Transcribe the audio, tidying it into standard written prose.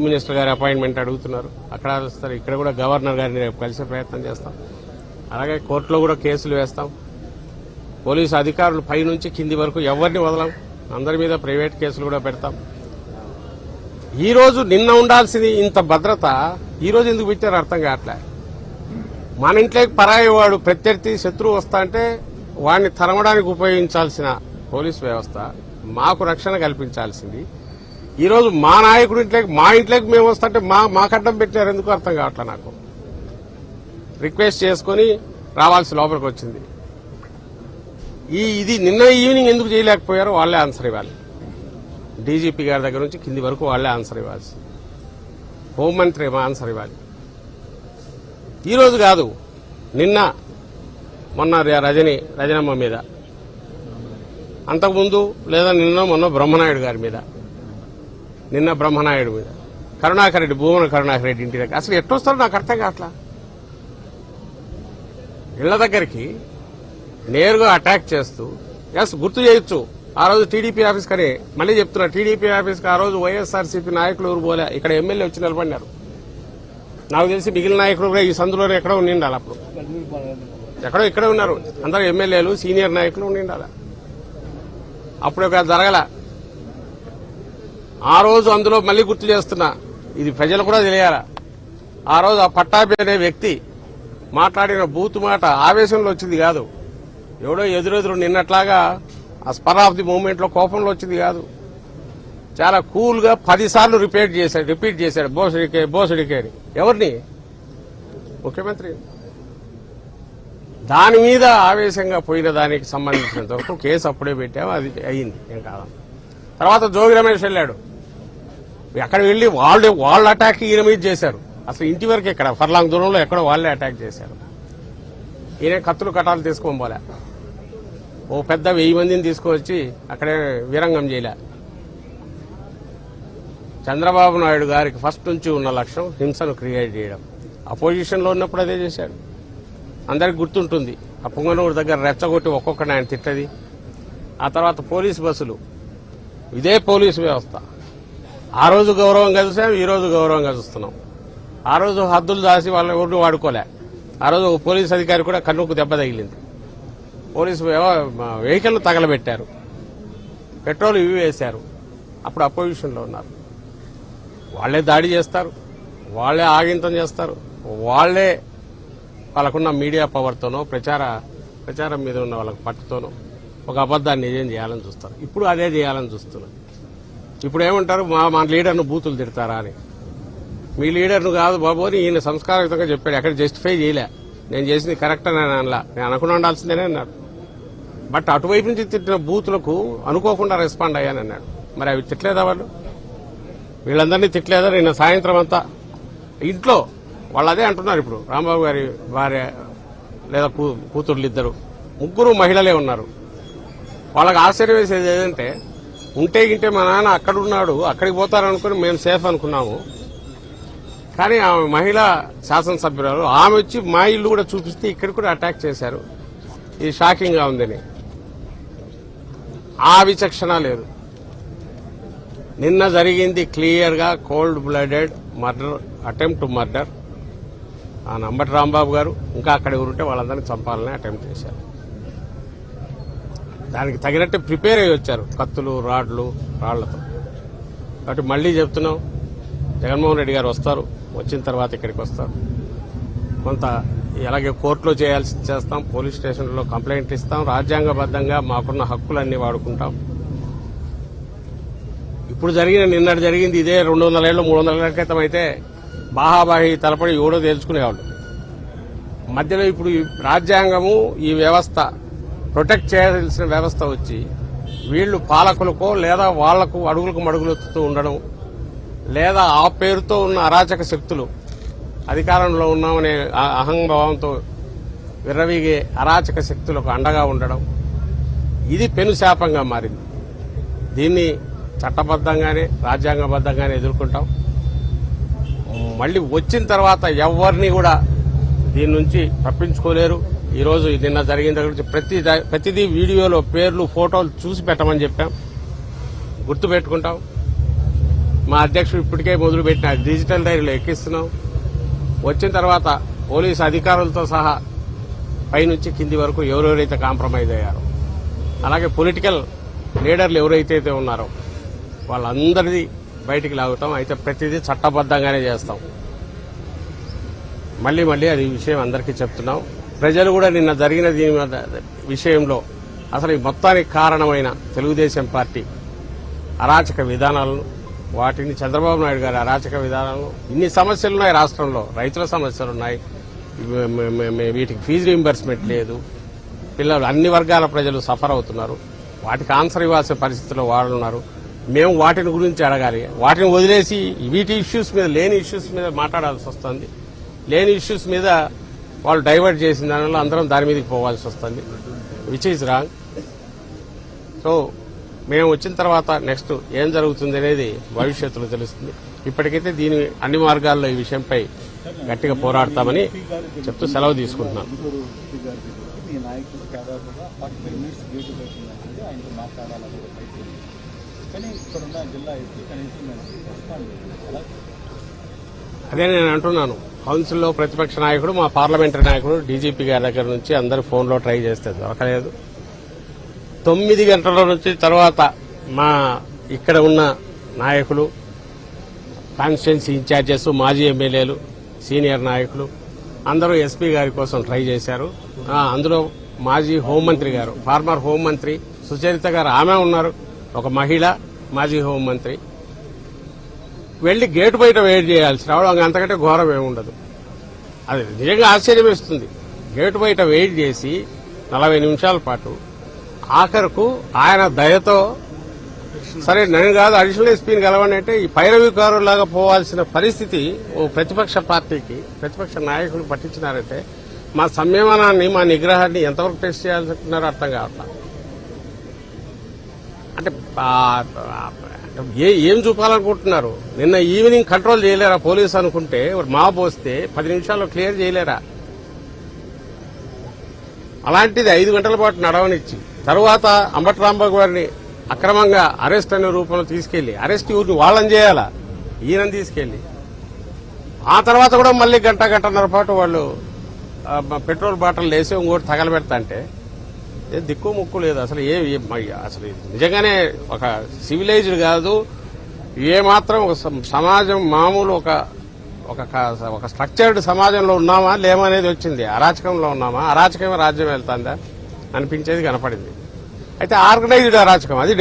Minister గారి appointment అడుగుతున్నారు. అక్కడ వస్తారు. ఇక్కడ కూడా గవర్నర్ గారిని రేపు కలిసే ప్రయత్నం చేస్తాం. అలాగే కోర్టులో కూడా కేసులు వేస్తాం. పోలీసు అధికారులు పై నుంచి కింది వరకు ఎవరిని వదలం. అందరి మీద ప్రైవేట్ కేసులు కూడా పెడతాం. ఈ రోజు నిన్న ఉండాల్సింది ఇంత భద్రత ఈ రోజు ఎందుకు పెట్టారు అర్థం కావట్లే. మన ఇంట్లోకి పరాయి వాడు ప్రత్యర్థి శత్రువు వస్తా అంటే వాడిని తరమడానికి ఉపయోగించాల్సిన పోలీసు వ్యవస్థ మాకు రక్షణ కల్పించాల్సింది ఈ రోజు మా నాయకుడి ఇంట్లోకి మా ఇంట్లోకి మేము వస్తుంటే మాకు అడ్డం పెట్టారు ఎందుకు అర్థం కావట్లే. నాకు రిక్వెస్ట్ చేసుకుని రావాల్సి లోపలికి వచ్చింది. ఇది నిన్న ఈవినింగ్ ఎందుకు చేయలేకపోయారో వాళ్లే ఆన్సర్ ఇవ్వాలి. డీజీపీ గారి దగ్గర నుంచి కింది వరకు వాళ్లే ఆన్సర్ ఇవ్వాల్సి, హోంమంత్రి ఏమో ఆన్సర్ ఇవ్వాలి. ఈ రోజు కాదు, నిన్న మొన్న రజనమ్మ మీద, అంతకుముందు లేదా నిన్న మొన్న బ్రహ్మనాయుడు గారి మీద, నిన్న బ్రహ్మనాయుడు మీద, కరుణాకర్ రెడ్డి, భూమన కరుణాకర్ రెడ్డి ఇంటి దగ్గర అసలు ఎట్టొస్తారో నాకు అర్థం కావట్లా. ఇళ్ల దగ్గరికి నేరుగా అటాక్ చేస్తూ గుర్తు చేయొచ్చు. ఆ రోజు టీడీపీ ఆఫీస్ కనే మళ్లీ చెప్తున్నా, టీడీపీ ఆఫీస్కి ఆ రోజు వైఎస్ఆర్సీపీ నాయకులు ఎవరు పోలే. ఇక్కడ ఎమ్మెల్యే వచ్చి నిలబడినారు. నాకు తెలిసి మిగిలిన నాయకులు కూడా ఈ సందులోనే ఎక్కడో ఉండిండాలి. అప్పుడు ఎక్కడో ఇక్కడే ఉన్నారు. అందరూ ఎమ్మెల్యేలు సీనియర్ నాయకులు ఉండిండాలి. అప్పుడు ఒక జరగల. ఆ రోజు అందులో మళ్లీ గుర్తు చేస్తున్నా, ఇది ప్రజలు కూడా తెలియాలా. ఆ రోజు ఆ పట్టాభి అనే వ్యక్తి మాట్లాడిన బూతు మాట ఆవేశంలో వచ్చింది కాదు. ఎవడో ఎదురెదురు నిన్నట్లాగా ఆ స్పర్ ఆఫ్ ది మూమెంట్ లో కోపంలో వచ్చింది కాదు. చాలా కూల్ గా 10 సార్లు రిపీట్ చేశాడు బోసుడికే అని. ఎవరిని? ముఖ్యమంత్రి. దాని మీద ఆవేశంగా పోయిన దానికి సంబంధించినంత వరకు కేసు అప్పుడే పెట్టాము. అది అయ్యింది, ఏం కాదు. తర్వాత జోగి రమేష్ వెళ్ళాడు. అక్కడ వెళ్లి వాళ్ళ అటాక్ ఈయన మీద చేశారు. అసలు ఇంటి వరకు ఎక్కడ ఫర్లాంగ్ దూరంలో ఎక్కడో వాళ్లే అటాక్ చేశారు. ఈయన కత్తులు కటాలు తీసుకోబోలే. ఓ పెద్ద 1000 మందిని తీసుకువచ్చి అక్కడే వీరంగం చేయలే. చంద్రబాబు నాయుడు గారికి ఫస్ట్ నుంచి ఉన్న లక్ష్యం హింసను క్రియేట్ చేయడం. అపోజిషన్ లో ఉన్నప్పుడు అదే చేశాడు. అందరికి గుర్తుంటుంది. ఆ పుంగనూరు దగ్గర రెచ్చగొట్టి ఒక్కొక్కటి ఆయన తిట్టది. ఆ తర్వాత పోలీసు బస్సులు, ఇదే పోలీసు వ్యవస్థ. ఆ రోజు గౌరవంగా చూసాం, ఈ రోజు గౌరవంగా చూస్తున్నాం. ఆ రోజు హద్దులు దాసి వాళ్ళ ఊరిని వాడుకోలే. ఆ రోజు పోలీసు అధికారి కూడా కన్నుకు దెబ్బ తగిలింది. పోలీసు వెహికల్ తగలబెట్టారు, పెట్రోల్ ఇవి వేశారు. అప్పుడు అపోజిషన్ లో ఉన్నారు. వాళ్లే దాడి చేస్తారు, వాళ్లే ఆగింతం చేస్తారు, వాళ్లే వాళ్ళకున్న మీడియా పవర్తోనో ప్రచారం మీద ఉన్న వాళ్ళకి పట్టుతోనో ఒక అబద్దాన్ని నిజం చేయాలని చూస్తారు. ఇప్పుడు అదే చేయాలని చూస్తున్నారు. ఇప్పుడు ఏమంటారు, మా లీడర్ను బూతులు తిడతారా అని. మీ లీడర్ను కాదు బాబు అని ఈయన సంస్కారయుతంగా చెప్పాడు. ఎక్కడ జస్టిఫై చేయలే. నేను చేసింది కరెక్ట్ అని అనలా, నేను అనుకుని ఉండాల్సిందేనే అన్నాడు. బట్ అటువైపు నుంచి తిట్టిన బూతులకు అనుకోకుండా రెస్పాండ్ అయ్యాను అన్నాడు. మరి అవి తిట్టలేదా వాళ్ళు? వీళ్ళందరినీ తిట్టలేదా? నిన్న సాయంత్రం అంతా ఇంట్లో వాళ్ళు అదే అంటున్నారు. ఇప్పుడు రాంబాబు గారి భార్య లేదా కూతుర్లు ఇద్దరు, ముగ్గురు మహిళలే ఉన్నారు. వాళ్ళకి ఆశ్చర్యం వేసేది ఏదంటే, ఉంటే మా నాన్న అక్కడున్నాడు, అక్కడికి పోతారనుకుని మేము సేఫ్ అనుకున్నాము. కానీ ఆమె మహిళా శాసనసభ్యురాలు, ఆమె వచ్చి మా ఇల్లు కూడా చూపిస్తే ఇక్కడ కూడా అటాక్ చేశారు. ఇది షాకింగ్ గా ఉందని. ఆ విచక్షణ లేదు. నిన్న జరిగింది క్లియర్ గా cold blooded murder, attempt to murder. ఆ నంబటి రాంబాబు గారు ఇంకా అక్కడ ఎవరుంటే వాళ్ళందరినీ చంపాలని అటెంప్ట్ చేశారు. దానికి తగినట్టు ప్రిపేర్ అయ్యి వచ్చారు, కత్తులు, రాళ్లతో. కాబట్టి మళ్లీ చెప్తున్నాం, జగన్మోహన్ రెడ్డి గారు వస్తారు. వచ్చిన తర్వాత ఇక్కడికి వస్తారు. కొంత అలాగే కోర్టులో చేస్తాం, పోలీస్ స్టేషన్లో కంప్లైంట్ ఇస్తాం. రాజ్యాంగబద్దంగా మాకున్న హక్కులన్నీ వాడుకుంటాం. ఇప్పుడు నిన్నటి జరిగింది ఇదే 200 ఏళ్ళు 300 ఏళ్ల క్రితం అయితే బాహాబాహి తలపడి ఎవడో తేల్చుకునేవాళ్ళు. మధ్యలో ఇప్పుడు ఈ రాజ్యాంగము, ఈ వ్యవస్థ ప్రొటెక్ట్ చేయాల్సిన వ్యవస్థ వచ్చి వీళ్లు పాలకులకో లేదా వాళ్లకు అడుగులకు మడుగులెత్తుతూ ఉండడం, లేదా ఆ పేరుతో ఉన్న అరాచక శక్తులు, అధికారంలో ఉన్నామనే అహంభావంతో విర్రవీగే అరాచక శక్తులకు అండగా ఉండడం, ఇది పెనుశాపంగా మారింది. దీన్ని చట్టబద్దంగానే రాజ్యాంగబద్దంగానే ఎదుర్కొంటాం. మళ్లీ వచ్చిన తర్వాత ఎవరిని కూడా దీని నుంచి తప్పించుకోలేరు. ఈ రోజు నిన్న జరిగిన దగ్గర నుంచి ప్రతిదీ వీడియోలో పేర్లు, ఫోటోలు చూసి పెట్టమని చెప్పాం. గుర్తుపెట్టుకుంటాం. మా అధ్యక్షుడు ఇప్పటికే మొదలుపెట్టిన డిజిటల్ డైరీలో ఎక్కిస్తున్నాం. వచ్చిన తర్వాత పోలీసు అధికారులతో సహా పైనుంచి కింది వరకు ఎవరెవరైతే కాంప్రమైజ్ అయ్యారో, అలాగే పొలిటికల్ లీడర్లు ఎవరైతే ఉన్నారో వాళ్ళందరిది బయటికి లాగుతాం. అయితే ప్రతిదీ చట్టబద్ధంగానే చేస్తాం. మళ్లీ అది విషయం అందరికీ చెప్తున్నాం. ప్రజలు కూడా నిన్న జరిగిన దీని విషయంలో అసలు ఈ మొత్తానికి కారణమైన తెలుగుదేశం పార్టీ అరాచక విధానాలను, వాటిని చంద్రబాబు నాయుడు గారి అరాచక విధానాలను, ఇన్ని సమస్యలున్నాయి రాష్ట్రంలో, రైతుల సమస్యలున్నాయి, వీటికి ఫీజు రీయింబర్స్మెంట్ లేదు, పిల్లలు అన్ని వర్గాల ప్రజలు సఫర్ అవుతున్నారు, వాటికి ఆన్సర్ ఇవ్వాల్సిన పరిస్థితుల్లో వాళ్ళు ఉన్నారు. మేము వాటిని గురించి అడగాలి. వాటిని వదిలేసి వీటి ఇష్యూస్ మీద, లేని ఇష్యూస్ మీద మాట్లాడాల్సి వస్తుంది. లేని ఇష్యూస్ మీద వాళ్ళు డైవర్ట్ చేసిన దానివల్ల అందరం దాని మీదకి పోవాల్సి వస్తుంది, విచ్ ఈజ్ రాంగ్. సో మేము వచ్చిన తర్వాత నెక్స్ట్ ఏం జరుగుతుంది అనేది భవిష్యత్తులో తెలుస్తుంది. ఇప్పటికైతే దీని అన్ని మార్గాల్లో ఈ విషయంపై గట్టిగా పోరాడతామని చెప్తూ సెలవు తీసుకుంటున్నాను. అదే నేను అంటున్నాను, కౌన్సిల్లో ప్రతిపక్ష నాయకుడు, మా పార్లమెంటరీ నాయకుడు డీజీపీ గారి దగ్గర నుంచి అందరు ఫోన్లో ట్రై చేస్తే దొరకలేదు. 9 గంటల నుంచి తర్వాత మా ఇక్కడ ఉన్న నాయకులు, కాన్స్టిట్యున్సీ ఇన్ఛార్జెస్, మాజీ ఎమ్మెల్యేలు, సీనియర్ నాయకులు అందరూ ఎస్పీ గారి కోసం ట్రై చేశారు. అందులో మాజీ హోంమంత్రి గారు, ఫార్మర్ హోంమంత్రి సుచరిత గారు, ఆమె ఉన్నారు, ఒక మహిళ మాజీ హోంమంత్రి. వెళ్లి గేటు బయట వెయిట్ చేయాల్సి రావడం అంతకంటే ఘోరం ఏముండదు. అది నిజంగా ఆశ్చర్యం వేస్తుంది. గేటు బయట వెయిట్ చేసి 40 నిమిషాల పాటు ఆఖరుకు ఆయన దయతో, సరే నేను కాదు అడిషనల్ ఎస్పీని కలవండి అంటే ఈ పైరవికారులాగా పోవాల్సిన పరిస్థితి ఓ ప్రతిపక్ష పార్టీకి, ప్రతిపక్ష నాయకులు పట్టించినారంటే మా సంయమనాన్ని, మా నిగ్రహాన్ని ఎంతవరకు టెస్ట్ చేయాలనుకుంటున్నారో అర్థం కావట్లేదు. అంటే ఏం చూపాలనుకుంటున్నారు? నిన్న ఈవినింగ్ కంట్రోల్ చేయలేరా పోలీసు అనుకుంటే, మాబ్ వస్తే 10 నిమిషాల్లో క్లియర్ చేయలేరా? అలాంటిది 5 గంటల పాటు నడవనిచ్చి తరువాత అంబటి రాంబాబు గారిని అక్రమంగా అరెస్ట్ అనే రూపంలో తీసుకెళ్లి, అరెస్ట్ ఊరిని వాళ్ళని చేయాలా, ఈయనని తీసుకెళ్లి ఆ తర్వాత కూడా మళ్లీ గంటన్నర పాటు వాళ్ళు పెట్రోల్ బాటిల్ వేసి ఇంకోటి తగలబెడతా అంటే దిక్కు ముక్కు లేదు. అసలు అసలు నిజంగానే ఒక సివిలైజ్డ్ కాదు. ఏమాత్రం ఒక సమాజం మామూలు ఒక స్ట్రక్చర్డ్ సమాజంలో ఉన్నామా లేమా అనేది వచ్చింది. అరాచకంలో ఉన్నామా, అరాచకమే రాజ్యం వెళ్తాందా అనిపించేది కనపడింది. అయితే ఆర్గనైజ్డ్ అరాచకం, అది